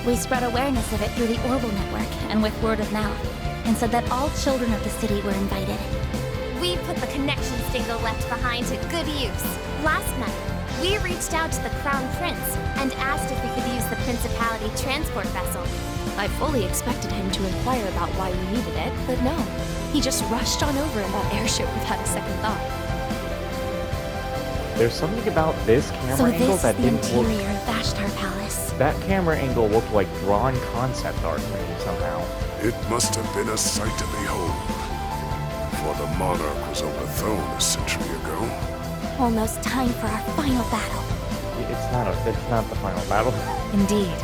We spread awareness of it through the Orbital Network and with word of mouth, and said that all children of the city were invited. We put the connection Stingo left behind to good use. Last night, we reached out to the Crown Prince and asked if we could use the Principality transport vessel. I fully expected him to inquire about why we needed it, but no. He just rushed on over in that airship without a second thought. There's something about this camera So angle this that is the didn't look... interior of Vashtar Palace. That camera angle looked like drawn concept art to me somehow. It must have been a sight to behold, for the monarch was overthrown a century ago. Almost time for our final battle. It's not the final battle. Indeed.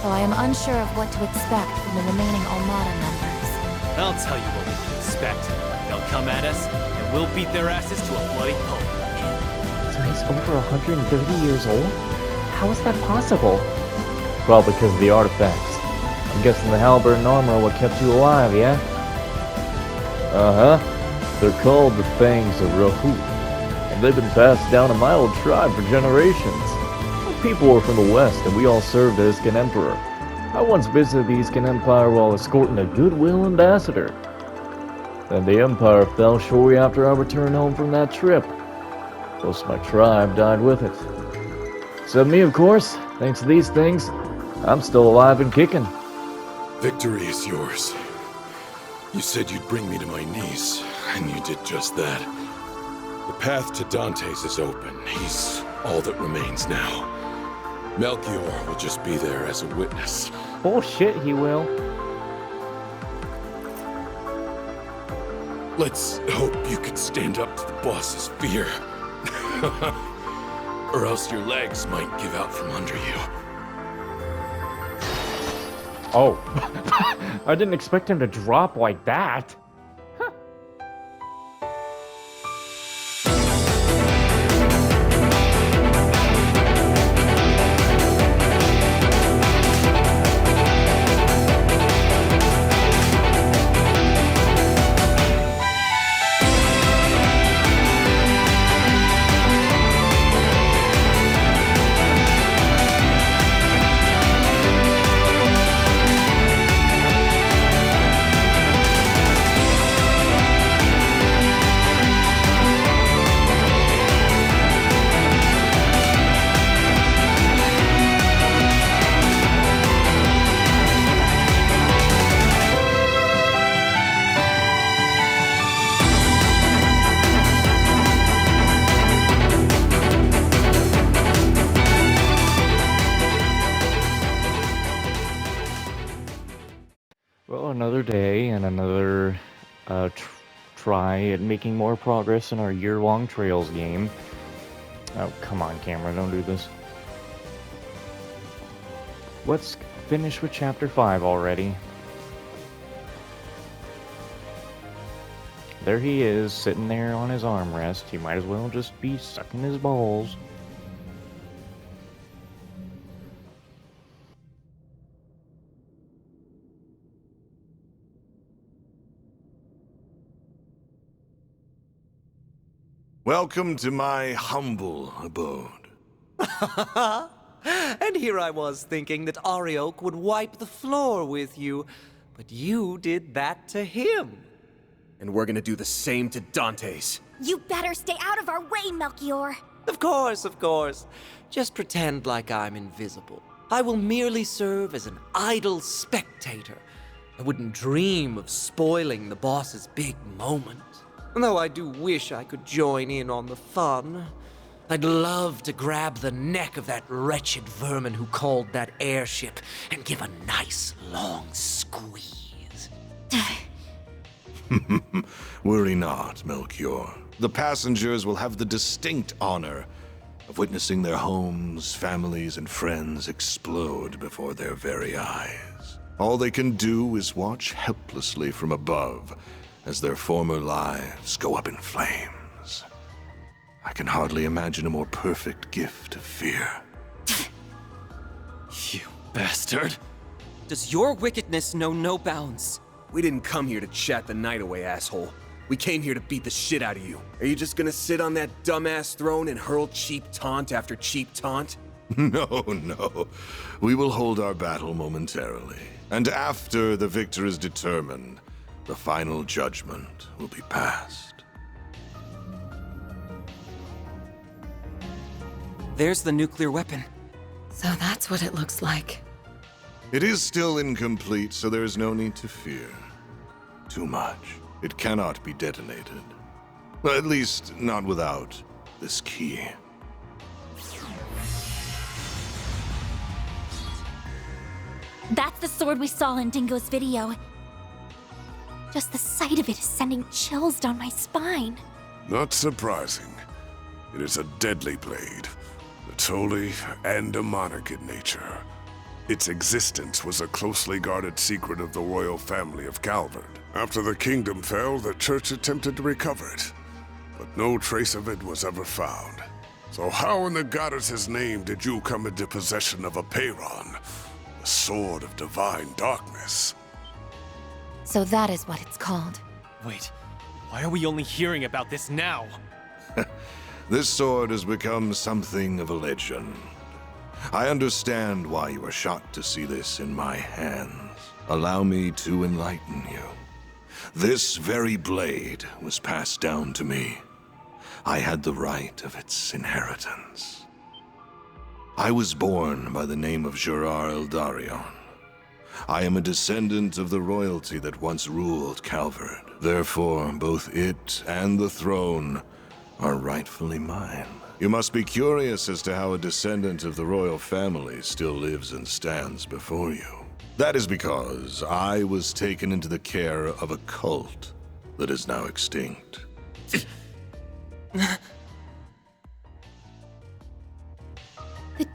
Though I am unsure of what to expect from the remaining Armada members. I'll tell you what we can expect. They'll come at us, and we'll beat their asses to a bloody pulp. So he's over 130 years old? How is that possible? Well, because of the artifacts. I'm guessing the halberd and armor are what kept you alive, yeah? Uh-huh. They're called the Fangs of Rahut, and they've been passed down in my old tribe for generations. My people were from the west, and we all served the Iskan Emperor. I once visited the Iskan Empire while escorting a goodwill ambassador. Then the Empire fell shortly after I returned home from that trip. Most of my tribe died with it. Except me, of course. Thanks to these things, I'm still alive and kicking. Victory is yours. You said you'd bring me to my knees, and you did just that. The path to Dantes is open. He's all that remains now. Melchior will just be there as a witness. Bullshit, he will. Let's hope you can stand up to the boss's fear. Or else your legs might give out from under you. Oh. I didn't expect him to drop like that. Well, another day and another try at making more progress in our year-long Trails game. Oh, come on, camera, don't do this. Let's finish with Chapter 5 already. There he is, sitting there on his armrest. He might as well just be sucking his balls. Welcome to my humble abode. And here I was thinking that Arioch would wipe the floor with you, but you did that to him. And we're gonna do the same to Dantes. You better stay out of our way, Melchior. Of course, of course. Just pretend like I'm invisible. I will merely serve as an idle spectator. I wouldn't dream of spoiling the boss's big moment. Though I do wish I could join in on the fun. I'd love to grab the neck of that wretched vermin who called that airship and give a nice long squeeze. Worry not, Melchior. The passengers will have the distinct honor of witnessing their homes, families, and friends explode before their very eyes. All they can do is watch helplessly from above as their former lives go up in flames. I can hardly imagine a more perfect gift of fear. You bastard. Does your wickedness know no bounds? We didn't come here to chat the night away, asshole. We came here to beat the shit out of you. Are you just gonna sit on that dumbass throne and hurl cheap taunt after cheap taunt? No, no. We will hold our battle momentarily. And after the victor is determined, the final judgment will be passed. There's the nuclear weapon. So that's what it looks like. It is still incomplete, so there is no need to fear too much. It cannot be detonated. Well, at least, not without this key. That's the sword we saw in Dingo's video. Just the sight of it is sending chills down my spine. Not surprising. It is a deadly blade. It's holy and demonic in nature. Its existence was a closely guarded secret of the royal family of Calvard. After the kingdom fell, the church attempted to recover it, but no trace of it was ever found. So how in the goddess's name did you come into possession of a Peyron, the sword of divine darkness? So that is what it's called. Wait, why are we only hearing about this now? This sword has become something of a legend. I understand why you are shocked to see this in my hands. Allow me to enlighten you. This very blade was passed down to me. I had the right of its inheritance. I was born by the name of Gerard Eldarion. I am a descendant of the royalty that once ruled Calvard. Therefore, both it and the throne are rightfully mine. You must be curious as to how a descendant of the royal family still lives and stands before you. That is because I was taken into the care of a cult that is now extinct. The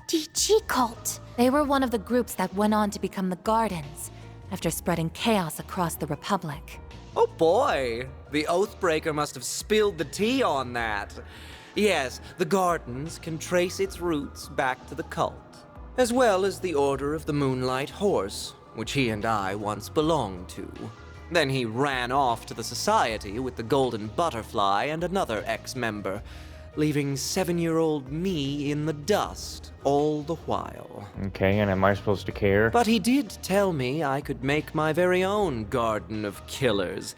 DG cult. They were one of the groups that went on to become the Gardens, after spreading chaos across the Republic. Oh boy, the Oathbreaker must have spilled the tea on that. Yes, the Gardens can trace its roots back to the cult, as well as the Order of the Moonlight Horse, which he and I once belonged to. Then he ran off to the Society with the Golden Butterfly and another ex-member, leaving 7-year-old me in the dust all the while. Okay, and am I supposed to care? But he did tell me I could make my very own Garden of Killers.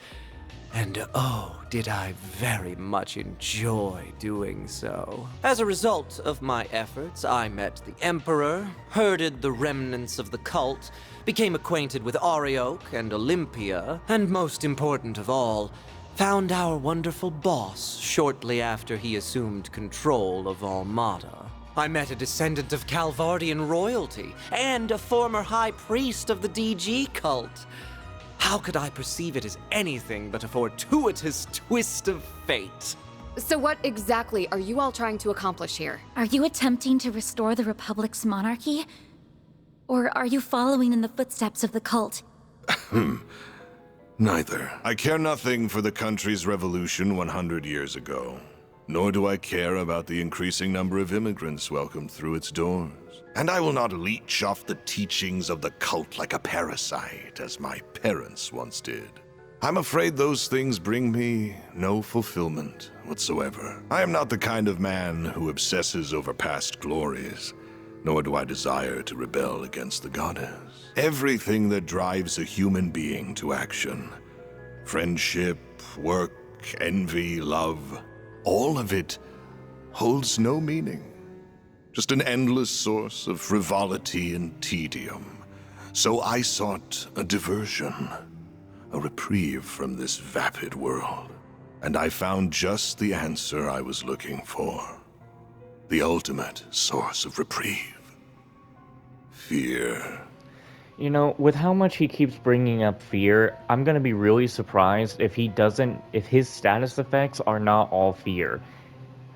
And oh, did I very much enjoy doing so. As a result of my efforts, I met the Emperor, herded the remnants of the cult, became acquainted with Arioch and Olympia, and most important of all, found our wonderful boss shortly after he assumed control of Almada. I met a descendant of Calvardian royalty and a former high priest of the DG cult. How could I perceive it as anything but a fortuitous twist of fate? So what exactly are you all trying to accomplish here? Are you attempting to restore the Republic's monarchy? Or are you following in the footsteps of the cult? Neither. I care nothing for the country's revolution 100 years ago, nor do I care about the increasing number of immigrants welcomed through its doors. And I will not leech off the teachings of the cult like a parasite, as my parents once did. I'm afraid those things bring me no fulfillment whatsoever. I am not the kind of man who obsesses over past glories, nor do I desire to rebel against the goddess. Everything that drives a human being to action, friendship, work, envy, love, all of it holds no meaning. Just an endless source of frivolity and tedium. So I sought a diversion, a reprieve from this vapid world. And I found just the answer I was looking for. The ultimate source of reprieve. Fear. You know, with how much he keeps bringing up fear, I'm gonna be really surprised if his status effects are not all fear.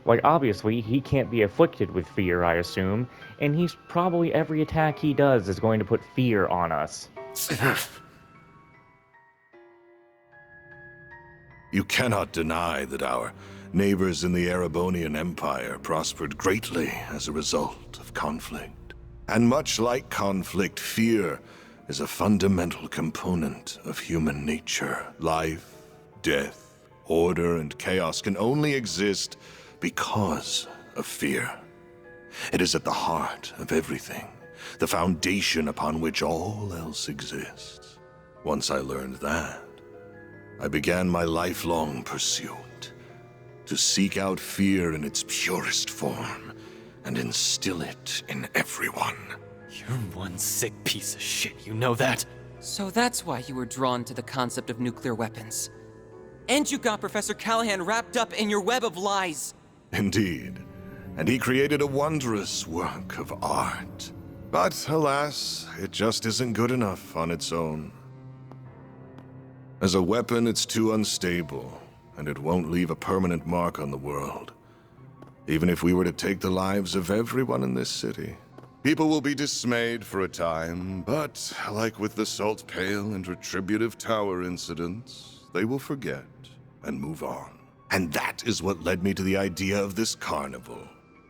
Like, obviously, he can't be afflicted with fear, I assume, and he's probably every attack he does is going to put fear on us. You cannot deny that our neighbors in the Erebonian Empire prospered greatly as a result of conflict. And much like conflict, fear is a fundamental component of human nature. Life, death, order, and chaos can only exist because of fear. It is at the heart of everything, the foundation upon which all else exists. Once I learned that, I began my lifelong pursuit to seek out fear in its purest form and instill it in everyone. You're one sick piece of shit, you know that? So that's why you were drawn to the concept of nuclear weapons. And you got Professor Callahan wrapped up in your web of lies. Indeed. And he created a wondrous work of art. But alas, it just isn't good enough on its own. As a weapon, it's too unstable, and it won't leave a permanent mark on the world. Even if we were to take the lives of everyone in this city. People will be dismayed for a time, but like with the Salt Pail and Retributive Tower incidents, they will forget and move on. And that is what led me to the idea of this carnival.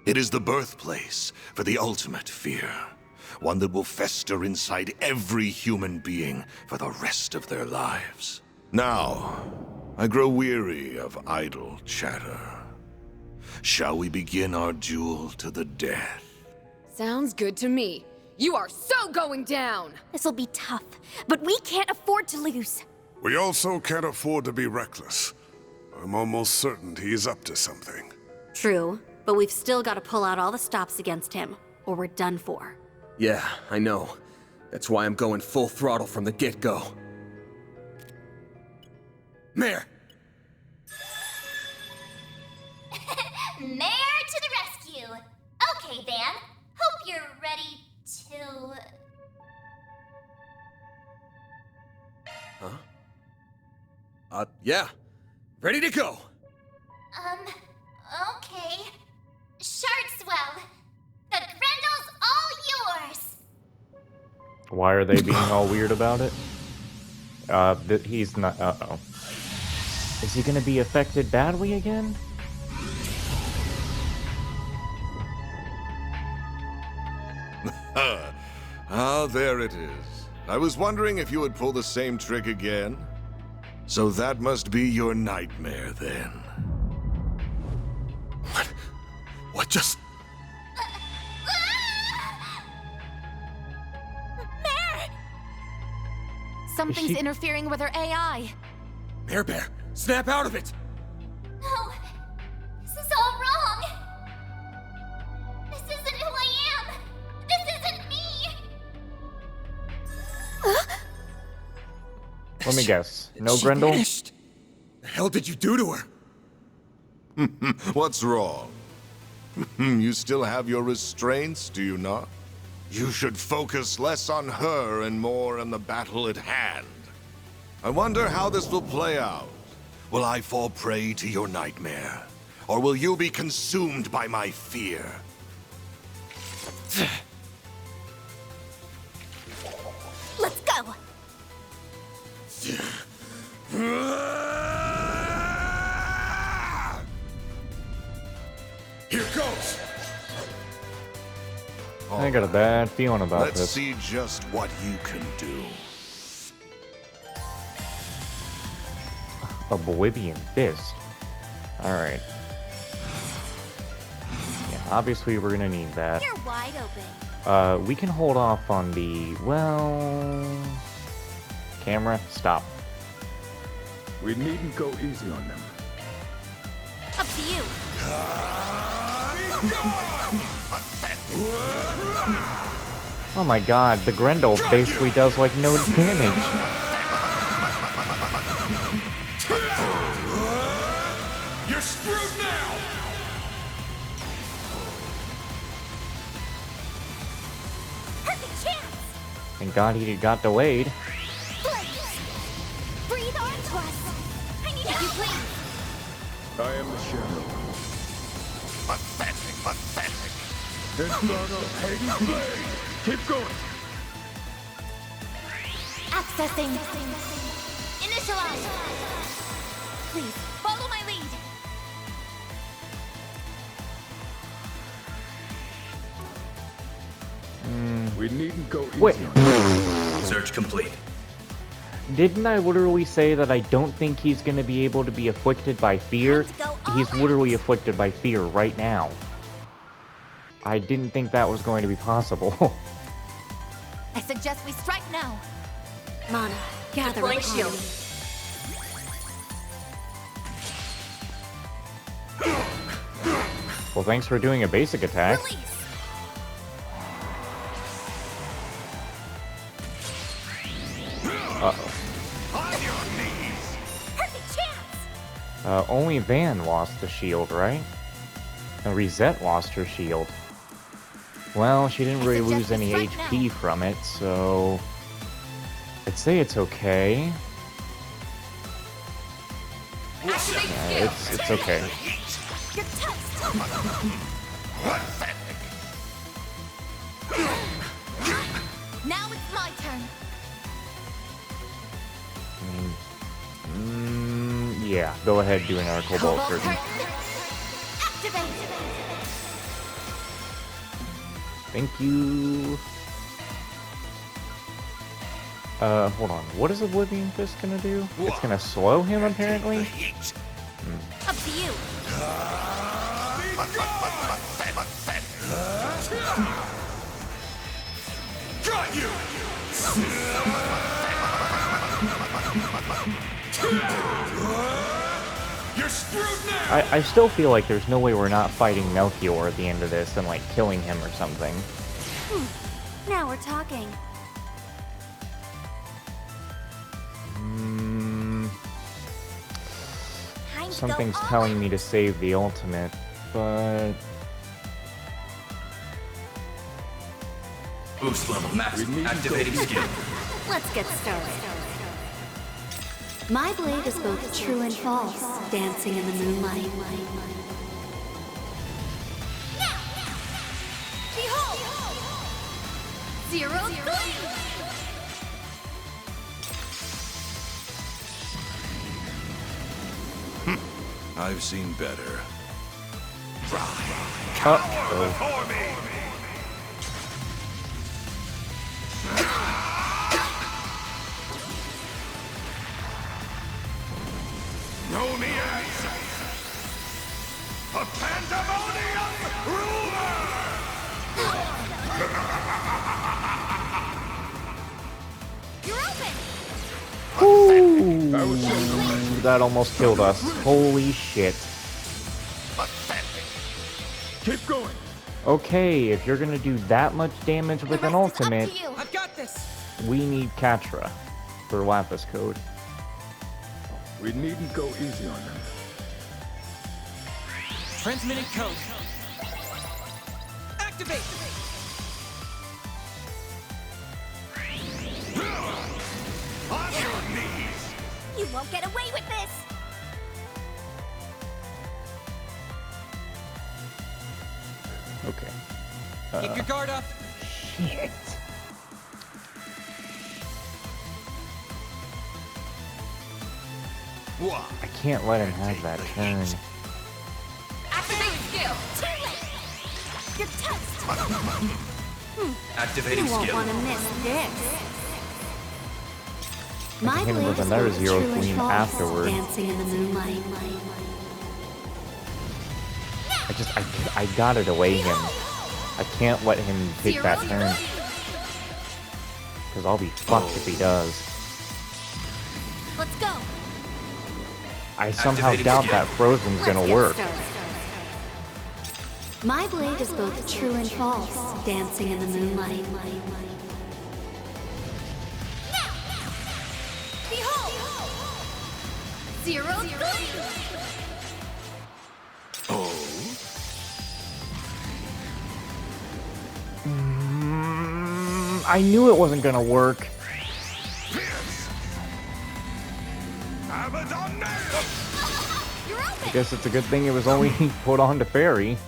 It is the birthplace for the ultimate fear. One that will fester inside every human being for the rest of their lives. Now, I grow weary of idle chatter. Shall we begin our duel to the death? Sounds good to me. You are so going down! This'll be tough, but we can't afford to lose. We also can't afford to be reckless. I'm almost certain he's up to something. True, but we've still got to pull out all the stops against him, or we're done for. Yeah, I know. That's why I'm going full throttle from the get-go. Mare! Mare to the rescue! Okay, Van. Hope you're ready to... Huh? Yeah. Ready to go! Okay. Shardswell, the Grendel's all yours! Why are they being all weird about it? He's not... Uh-oh. Is he gonna be affected badly again? Ah, there it is. I was wondering if you would pull the same trick again. So that must be your nightmare, then. What just... Mare! Something's interfering with her AI. Mare Bear, snap out of it! No, this is all wrong. This isn't who I am. This isn't me. Let me guess. No She Grendel? vanished. The hell did you do to her? What's wrong? You still have your restraints, do you not? You should focus less on her and more on the battle at hand. I wonder how this will play out. Will I fall prey to your nightmare? Or will you be consumed by my fear? Let's go! Here goes! I got a bad feeling about Let's this. see just what you can do. Oblivion Fist. Alright. Yeah, obviously we're gonna need that. You're wide open. We can hold off on the... well... Camera, stop. We needn't go easy on them. Up to you. Oh my god, the Grendel basically does like no damage. You're screwed now! Perfect chance. Thank god he got delayed. Breathe onto us. I need you, please. I am the shadow. Pathetic, pathetic. Inferno Hades Blade! Keep going! Accessing. Initialize. Please, follow my lead. We needn't go easy Wait. on them. Search complete. Didn't I literally say that I don't think he's gonna be able to be afflicted by fear? Time to go all He's out. literally afflicted by fear right now. I didn't think that was going to be possible. I suggest we strike now. Mana, gather Deploying upon shield. me. Well, thanks for doing a basic attack. Release. Uh-oh. Perfect chance. Only Van lost the shield, right? And Reset lost her shield. Well, she didn't really lose any HP from it, so... I'd say it's okay. Yeah, it's okay. You're toast. Now it's my turn. Yeah, go ahead, do another Cobalt Curtain. Activate. Thank you. Hold on. What is Oblivion Fist gonna do? It's gonna slow him, apparently? Up to you. Got you! You're screwed now! I still feel like there's no way we're not fighting Melchior at the end of this and, like, killing him or something. Now we're talking. Something's telling me to save the ultimate, but... Boost level max. Activating skill. Let's get started. My blade is both true and false, dancing in the moonlight. Behold. Zero gleam. I've seen better. Before me! Know me as a pandemonium ruler! You're open. Ooh, that almost killed us. Holy shit. Keep going. Okay, if you're gonna do that much damage with an ultimate, I've got this. we need Catra for Lapis Code. We needn't go easy on them. Transmitting code. Activate. On your knees! You won't get away with this. Okay. Keep your guard up. Shit. I can't let him have that turn. Activate skill. Too late. You're toast. Activating You won't skill. want to miss this. I My can hit him blade with is another both Zero true and Gleam false, afterward. dancing in the moonlight. I gotta delay him. I can't let him take that turn. Because I'll be fucked if he does. Let's go. I somehow Activating doubt skill. that Frozen's Let's gonna get work. started. My blade is both true and false, dancing in the moonlight. Behold. Zero gleam. I knew it wasn't gonna work. You're open. I guess it's a good thing it was only put on to Fairy.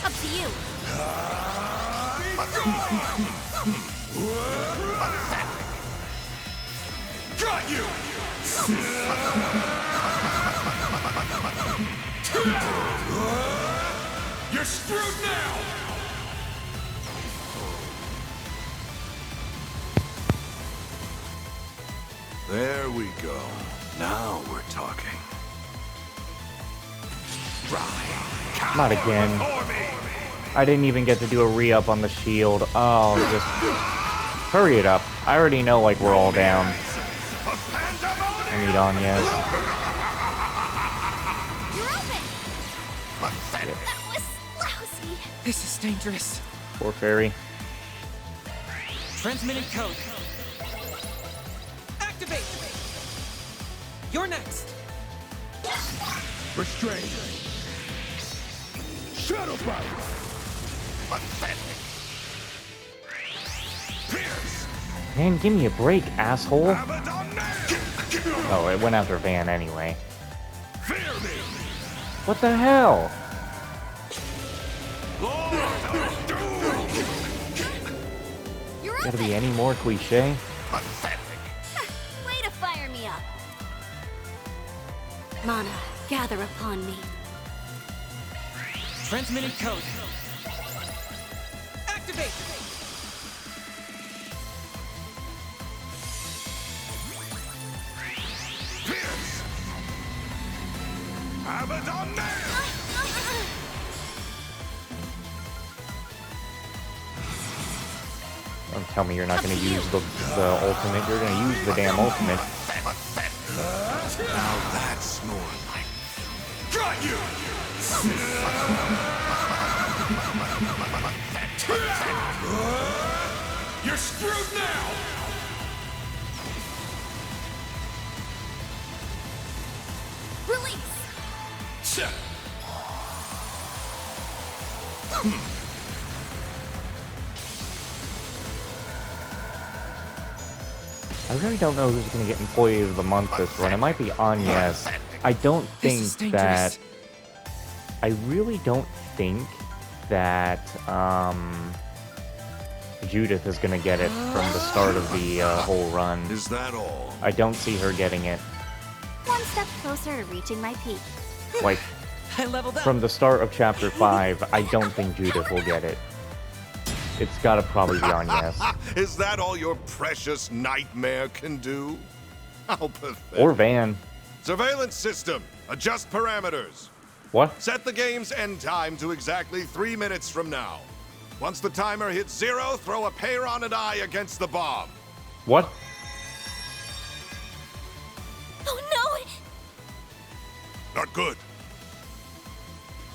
Up to you. Got you! You're screwed now! There we go. Now we're talking. Not again. I didn't even get to do a re-up on the shield. Oh, just... Hurry it up. I already know, like, we're all down. I need Anyas. You're open! That was lousy. This is dangerous. Poor fairy. Transmitting code. Activate! You're next! Restrain. Shadow bite. Pathetic. Pierce. Man, give me a break, asshole. Oh, it went after Van anyway. What the hell? Gotta be any more cliche? Way to fire me up. Mana, gather upon me. Transmitting code. Activate! Pierce. Abaddon nail. Don't tell me you're not gonna use the ultimate. You're gonna use the damn ultimate. Now that's more like... Got you! You're screwed now! Release! I really don't know who's gonna get Employee of the Month this run. It might be Anyas. I don't think that... I really don't think that, Judith is gonna get it from the start of the whole run. Is that all? I don't see her getting it. One step closer to reaching my peak. Like, I leveled up. from the start of Chapter 5, I don't think Judith will get it. It's gotta probably be Anyas. Is that all your precious nightmare can do? How pathetic. Or Van. Surveillance system. Adjust parameters. What? Set the game's end time to exactly 3 minutes from now. Once the timer hits 0, throw a Peyron eye against the bomb. What? Oh no! Not good.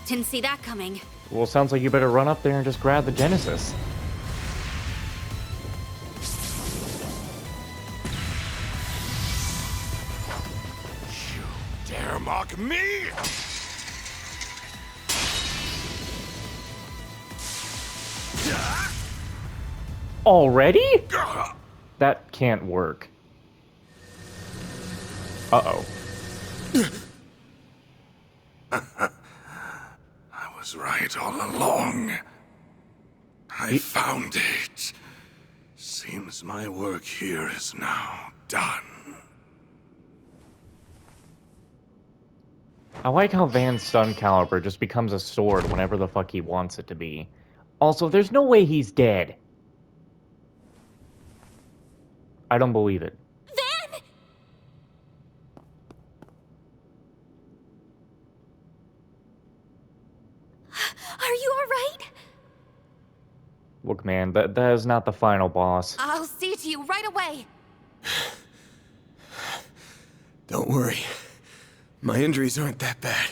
Didn't see that coming. Well, sounds like you better run up there and just grab the Genesis. You dare mock me? Already? That can't work. Uh-oh. I was right all along. I found it. Seems my work here is now done. I like how Van's stun caliber just becomes a sword whenever the fuck he wants it to be. Also, there's no way he's dead. I don't believe it. Van! Are you alright? Look, man, that is not the final boss. I'll see to you right away. Don't worry. My injuries aren't that bad.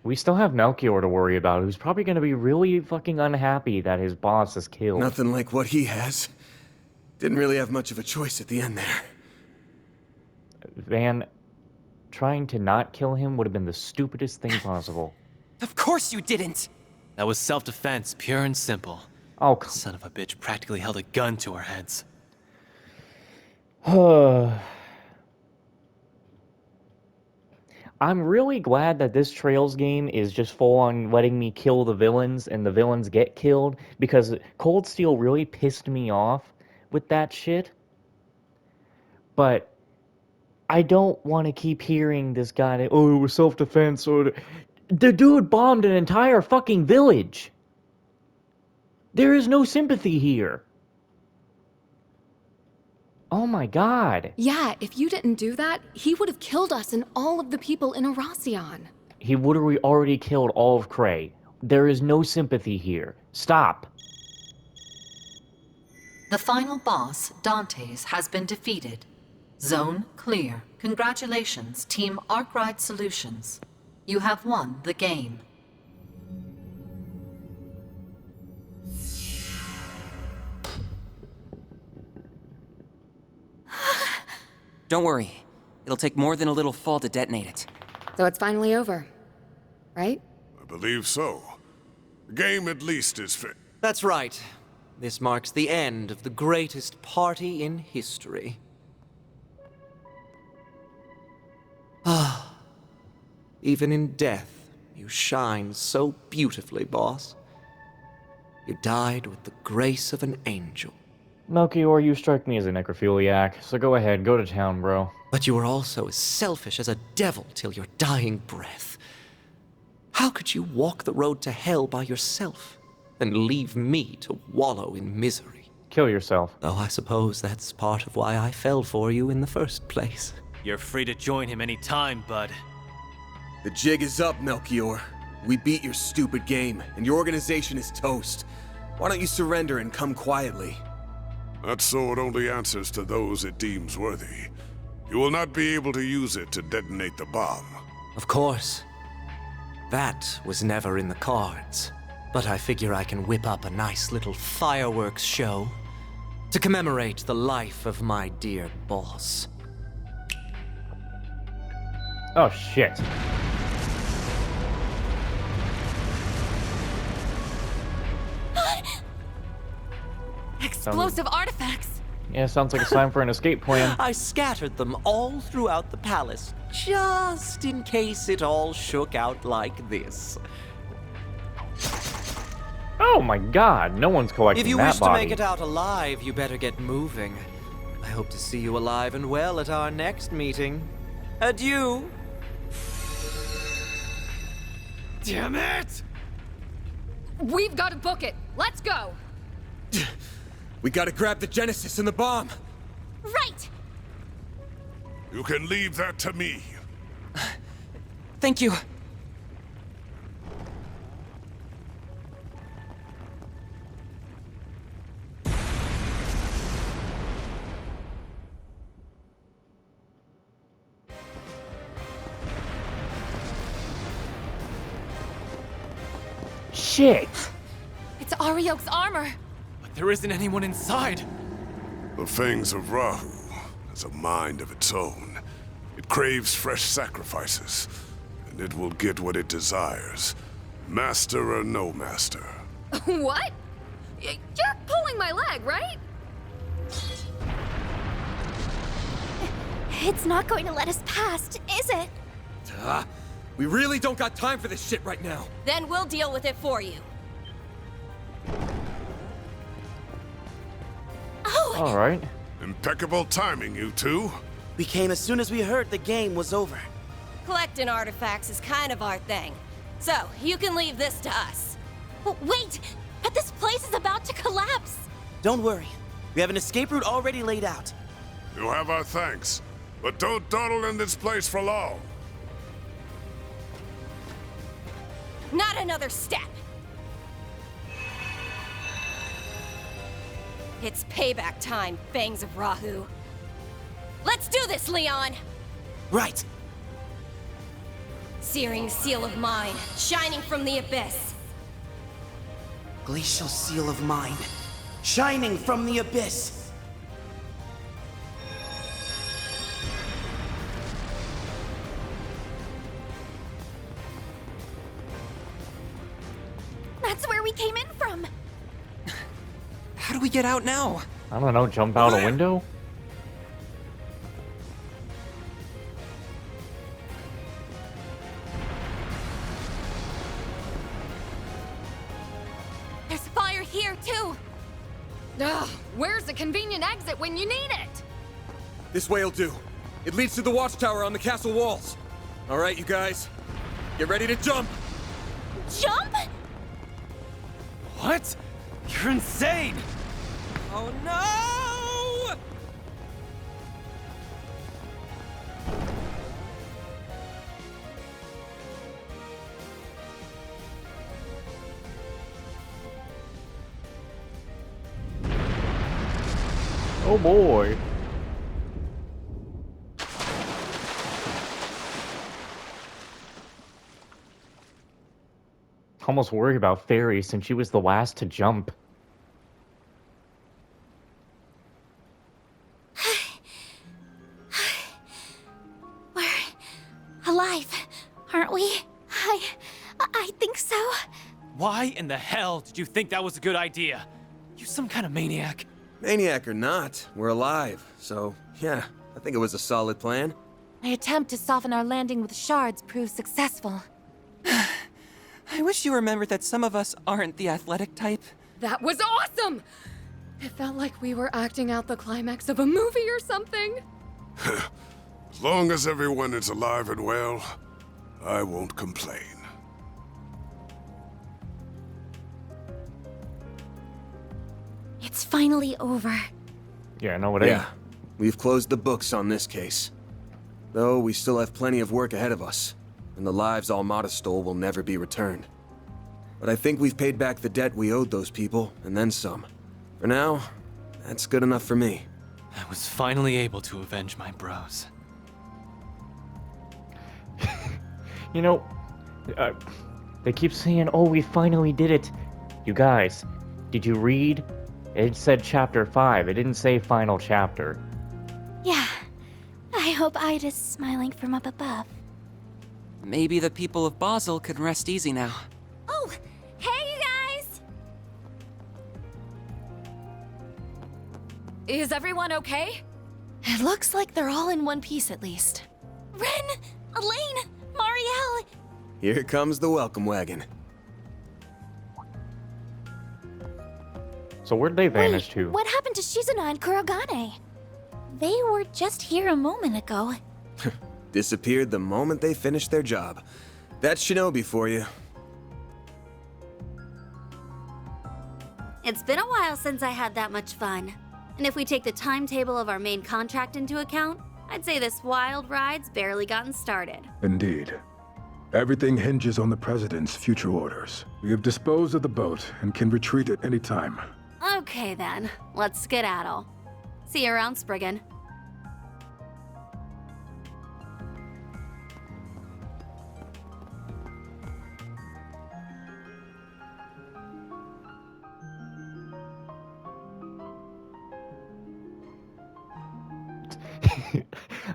We still have Melchior to worry about, who's probably gonna be really fucking unhappy that his boss is killed. Nothing like what he has. Didn't really have much of a choice at the end there. Van, trying to not kill him would have been the stupidest thing possible. Of course you didn't! That was self-defense, pure and simple. Oh, son of a bitch practically held a gun to our heads. I'm really glad that this Trails game is just full on letting me kill the villains and the villains get killed, because Cold Steel really pissed me off with that shit. But I don't want to keep hearing this guy that, oh, it was self-defense, or the dude bombed an entire fucking village. There is no sympathy here. Oh my god. Yeah, if you didn't do that, he would have killed us and all of the people in Erasion. He literally already killed all of Cray. There is no sympathy here. Stop. The final boss, Dantes, has been defeated. Zone clear. Congratulations, Team Arkwright Solutions. You have won the game. Don't worry. It'll take more than a little fall to detonate it. So it's finally over, right? I believe so. The game at least is fit. That's right. This marks the end of the greatest party in history. Ah, even in death, you shine so beautifully, boss. You died with the grace of an angel. Melchior, you strike me as a necrophiliac, so go ahead, go to town, bro. But you were also as selfish as a devil till your dying breath. How could you walk the road to hell by yourself and leave me to wallow in misery? Kill yourself. Oh, I suppose that's part of why I fell for you in the first place. You're free to join him any time, bud. The jig is up, Melchior. We beat your stupid game, and your organization is toast. Why don't you surrender and come quietly? That sword only answers to those it deems worthy. You will not be able to use it to detonate the bomb. Of course. That was never in the cards. But I figure I can whip up a nice little fireworks show to commemorate the life of my dear boss. Oh, shit. Explosive artifacts! Yeah, sounds like it's time for an escape plan. I scattered them all throughout the palace, just in case it all shook out like this. Oh my god, no one's collecting that body. If you wish to make it out alive, you better get moving. I hope to see you alive and well at our next meeting. Adieu! Damn it! We've got to book it. Let's go. We gotta grab the Genesis and the bomb. Right! You can leave that to me. Thank you. Shit! It's Ariok's armor! But there isn't anyone inside! The Fangs of Rahu has a mind of its own. It craves fresh sacrifices, and it will get what it desires. Master or no master. What? You're pulling my leg, right? It's not going to let us past, is it? We really don't got time for this shit right now. Then we'll deal with it for you. Oh! Alright. Impeccable timing, you two. We came as soon as we heard the game was over. Collecting artifacts is kind of our thing. So, you can leave this to us. Wait! But this place is about to collapse! Don't worry. We have an escape route already laid out. You have our thanks, but don't dawdle in this place for long. Not another step! It's payback time, Fangs of Rahu. Let's do this, Leon! Right. Searing seal of mine, shining from the abyss. Glacial seal of mine, shining from the abyss. That's where we came in from! How do we get out now? I don't know, jump out a window? There's fire here, too! Ugh, where's the convenient exit when you need it? This way'll do. It leads to the watchtower on the castle walls. All right, you guys. Get ready to jump! Jump? What? You're insane! Oh no! Oh boy. Almost worried about Fairy since she was the last to jump. We're alive, aren't we? I think so. Why in the hell did you think that was a good idea? You some kind of maniac. Maniac or not, we're alive. So, yeah, I think it was a solid plan. My attempt to soften our landing with shards proved successful. I wish you remembered that some of us aren't the athletic type. That was awesome! It felt like we were acting out the climax of a movie or something. As long as everyone is alive and well, I won't complain. It's finally over. Yeah, no, it ain't. Yeah, we've closed the books on this case. Though we still have plenty of work ahead of us, and the lives Almada stole will never be returned. But I think we've paid back the debt we owed those people, and then some. For now, that's good enough for me. I was finally able to avenge my bros. You know, they keep saying, oh, we finally did it. You guys, did you read? It said chapter 5. It didn't say final chapter. Yeah. I hope Ida's smiling from up above. Maybe the people of Basel can rest easy now. Oh, hey you guys! Is everyone okay? It looks like they're all in one piece at least. Ren! Elaine! Marielle! Here comes the welcome wagon. So where'd they vanish to? What happened to Shizuna and Kurogane? They were just here a moment ago. Disappeared the moment they finished their job. That's Shinobi for you. It's been a while since I had that much fun. And if we take the timetable of our main contract into account, I'd say this wild ride's barely gotten started. Indeed. Everything hinges on the President's future orders. We have disposed of the boat and can retreat at any time. Okay then, let's skedaddle. See you around, Spriggan.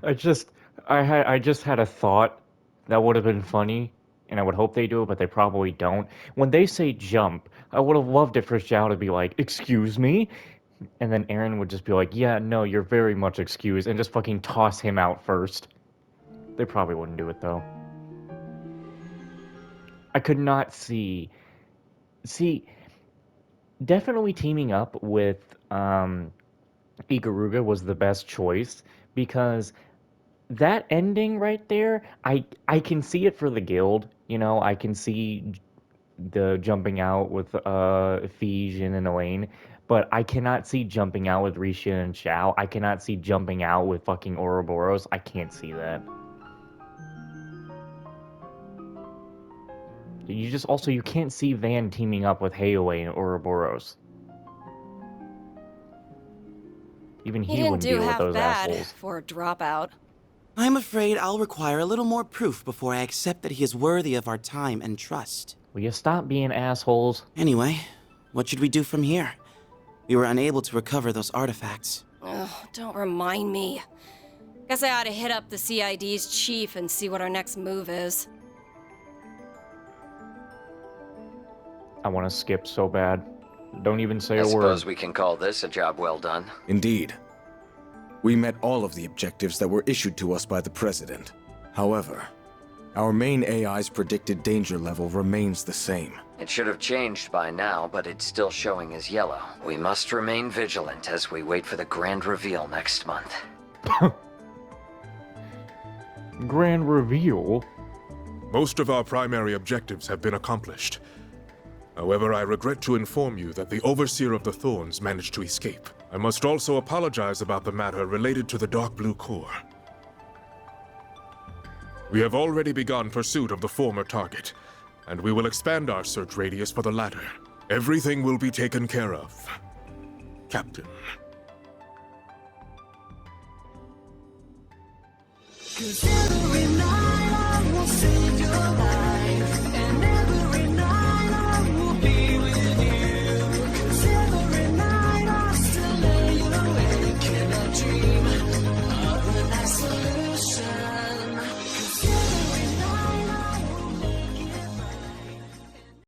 I just had a thought that would have been funny, and I would hope they do it, but they probably don't. When they say jump, I would have loved it for Xiao to be like, excuse me? And then Aaron would just be like, yeah, no, you're very much excused, and just fucking toss him out first. They probably wouldn't do it, though. I could not see... See, definitely teaming up with Ikaruga was the best choice, because that ending right there, I can see it for the guild, you know, I can see the jumping out with Fijin and Elaine, but I cannot see jumping out with Risha and Xiao. I cannot see jumping out with fucking Ouroboros. I can't see that. You can't see Van teaming up with Heioi and Ouroboros. Even he wouldn't deal with those assholes. For a dropout. I'm afraid I'll require a little more proof before I accept that he is worthy of our time and trust. Will you stop being assholes? Anyway, what should we do from here? We were unable to recover those artifacts. Ugh, don't remind me. Guess I ought to hit up the CID's chief and see what our next move is. I want to skip so bad. Don't even say I a word. suppose we can call this a job well done. Indeed. We met all of the objectives that were issued to us by the President. However, our main AI's predicted danger level remains the same. It should have changed by now, but it's still showing as yellow. We must remain vigilant as we wait for the grand reveal next month. Grand reveal? Most of our primary objectives have been accomplished. However, I regret to inform you that the Overseer of the Thorns managed to escape. I must also apologize about the matter related to the Dark Blue Core. We have already begun pursuit of the former target, and we will expand our search radius for the latter. Everything will be taken care of, Captain. 'Cause every night I will save your life, and every night I will be with you. 'Cause every night I still lay awake in a dream.